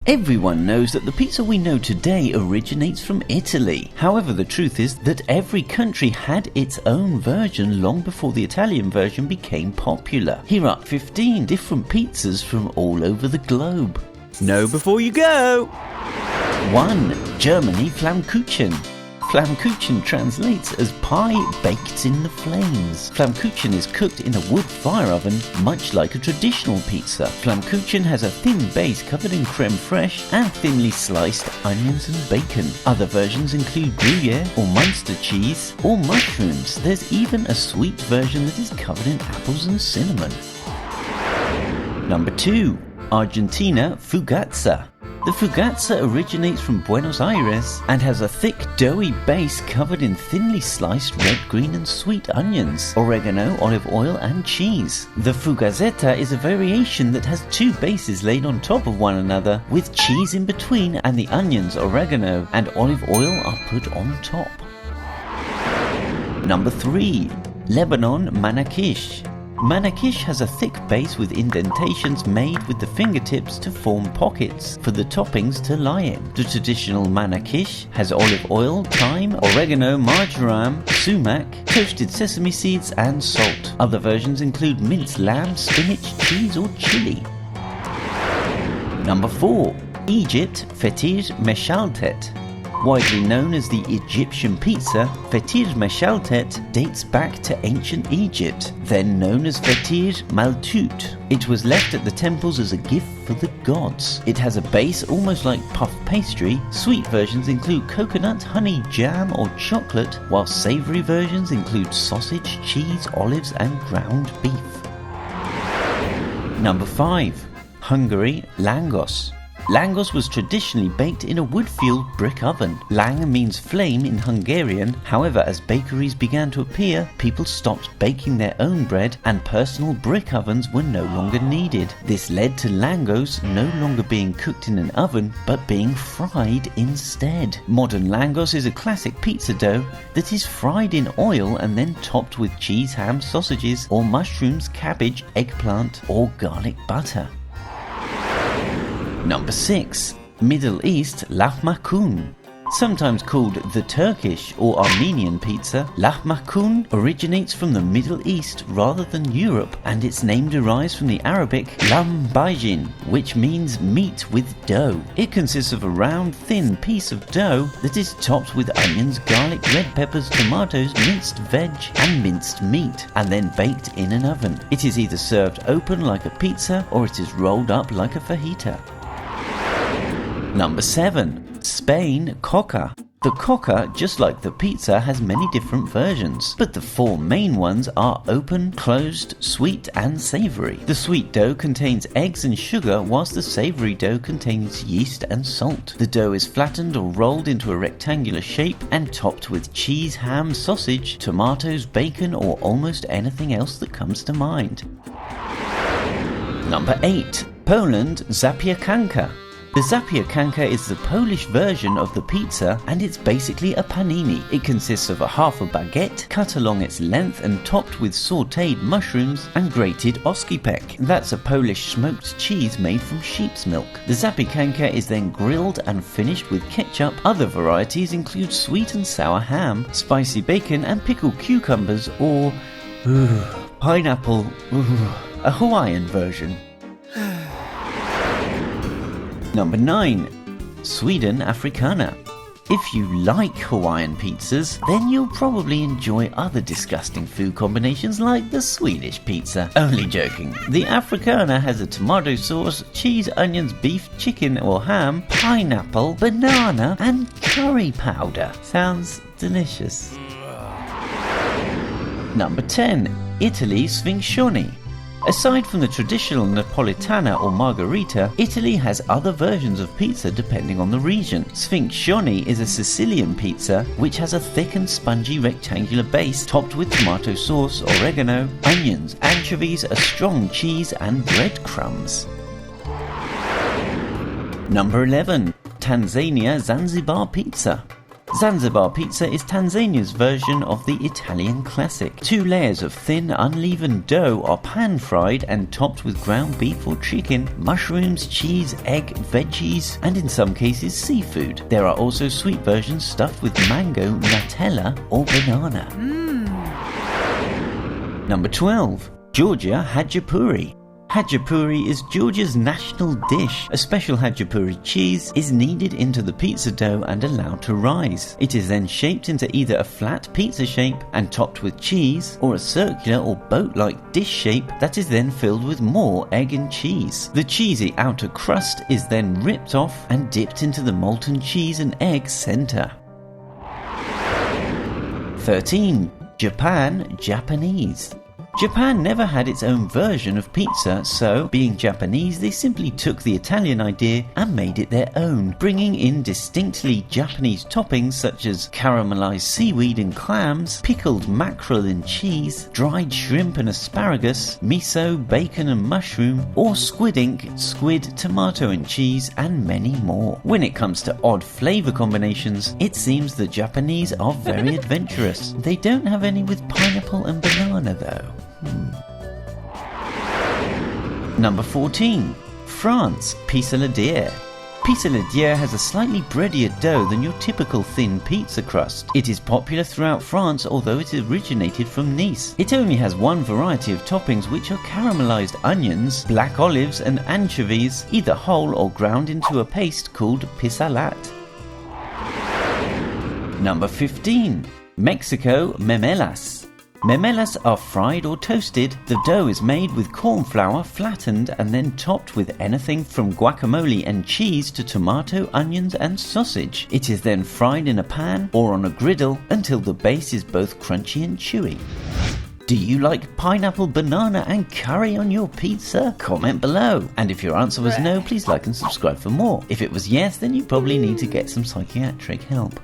Everyone knows that the pizza we know today originates from Italy. However, the truth is that every country had its own version long before the Italian version became popular. Here are 15 different pizzas from all over the globe. Know before you go! 1. Germany Flammkuchen. Flammkuchen translates as pie baked in the flames. Flammkuchen is cooked in a wood fire oven, much like a traditional pizza. Flammkuchen has a thin base covered in creme fraiche and thinly sliced onions and bacon. Other versions include Gruyere or Munster cheese or mushrooms. There's even a sweet version that is covered in apples and cinnamon. Number 2. Argentina Fugazza. The Fugazza originates from Buenos Aires and has a thick, doughy base covered in thinly sliced red, green and sweet onions, oregano, olive oil and cheese. The Fugazzeta is a variation that has two bases laid on top of one another with cheese in between, and the onions, oregano and olive oil are put on top. Number 3. Lebanon MANAKISH. MANAKISH has a thick base with indentations made with the fingertips to form pockets for the toppings to lie in. The traditional MANAKISH has olive oil, thyme, oregano, marjoram, sumac, toasted sesame seeds and salt. Other versions include minced lamb, spinach, cheese or chili. Number 4. Egypt Fetir Meshaltet. Widely known as the Egyptian pizza, Fetir Meshaltet dates back to ancient Egypt, then known as Fetir Maltut. It was left at the temples as a gift for the gods. It has a base almost like puff pastry. Sweet versions include coconut, honey, jam or chocolate, while savoury versions include sausage, cheese, olives and ground beef. Number 5. Hungary Langos. Langos was traditionally baked in a wood-fueled brick oven. Lang means flame in Hungarian. However, as bakeries began to appear, people stopped baking their own bread and personal brick ovens were no longer needed. This led to langos no longer being cooked in an oven, but being fried instead. Modern langos is a classic pizza dough that is fried in oil and then topped with cheese, ham, sausages, or mushrooms, cabbage, eggplant, or garlic butter. Number 6. Middle East LAHMACUN. Sometimes called the Turkish or Armenian pizza, LAHMACUN originates from the Middle East rather than Europe, and its name derives from the Arabic lambajin, which means meat with dough. It consists of a round, thin piece of dough that is topped with onions, garlic, red peppers, tomatoes, minced veg and minced meat, and then baked in an oven. It is either served open like a pizza or it is rolled up like a fajita. Number 7. Spain Coca. The coca, just like the pizza, has many different versions, but the 4 main ones are open, closed, sweet and savoury. The sweet dough contains eggs and sugar, whilst the savoury dough contains yeast and salt. The dough is flattened or rolled into a rectangular shape and topped with cheese, ham, sausage, tomatoes, bacon or almost anything else that comes to mind. Number 8. Poland ZAPIEKANKA. The ZAPIEKANKA is the Polish version of the pizza, and it's basically a panini. It consists of half a baguette cut along its length and topped with sautéed mushrooms and grated oskipek. That's a Polish smoked cheese made from sheep's milk. The ZAPIEKANKA is then grilled and finished with ketchup. Other varieties include sweet and sour ham, spicy bacon and pickled cucumbers, or pineapple, a Hawaiian version. Number 9. Sweden AFRICANA. If you like Hawaiian pizzas, then you'll probably enjoy other disgusting food combinations like the Swedish pizza. Only joking. The AFRICANA has a tomato sauce, cheese, onions, beef, chicken or ham, pineapple, banana and curry powder. Sounds delicious. Number 10. Italy Sfincioni. Aside from the traditional Napolitana or Margherita, Italy has other versions of pizza depending on the region. Sfincioni is a Sicilian pizza which has a thick and spongy rectangular base topped with tomato sauce, oregano, onions, anchovies, a strong cheese and breadcrumbs. Number 11. Tanzania Zanzibar Pizza. Zanzibar pizza is Tanzania's version of the Italian classic. 2 layers of thin, unleavened dough are pan-fried and topped with ground beef or chicken, mushrooms, cheese, egg, veggies, and in some cases seafood. There are also sweet versions stuffed with mango, Nutella, or banana. Number 12. Georgia Hachapuri. Hachapuri is Georgia's national dish. A special hachapuri cheese is kneaded into the pizza dough and allowed to rise. It is then shaped into either a flat pizza shape and topped with cheese, or a circular or boat-like dish shape that is then filled with more egg and cheese. The cheesy outer crust is then ripped off and dipped into the molten cheese and egg center. 13. Japan Japanese. Japan never had its own version of pizza, so, being Japanese, they simply took the Italian idea and made it their own, bringing in distinctly Japanese toppings such as caramelized seaweed and clams, pickled mackerel and cheese, dried shrimp and asparagus, miso, bacon and mushroom, or squid ink, squid, tomato and cheese, and many more. When it comes to odd flavor combinations, it seems the Japanese are very adventurous. They don't have any with pineapple and banana though. Number 14. France Pissaladiere. Pissaladiere has a slightly breadier dough than your typical thin pizza crust. It is popular throughout France, although it originated from Nice. It only has one variety of toppings, which are caramelized onions, black olives and anchovies, either whole or ground into a paste called pissalate. Number 15. Mexico Memelas. Memelas are fried or toasted. The dough is made with corn flour, flattened and then topped with anything from guacamole and cheese to tomato, onions and sausage. It is then fried in a pan or on a griddle until the base is both crunchy and chewy. Do you like pineapple, banana and curry on your pizza? Comment below. And if your answer was no, please like and subscribe for more. If it was yes, then you probably need to get some psychiatric help.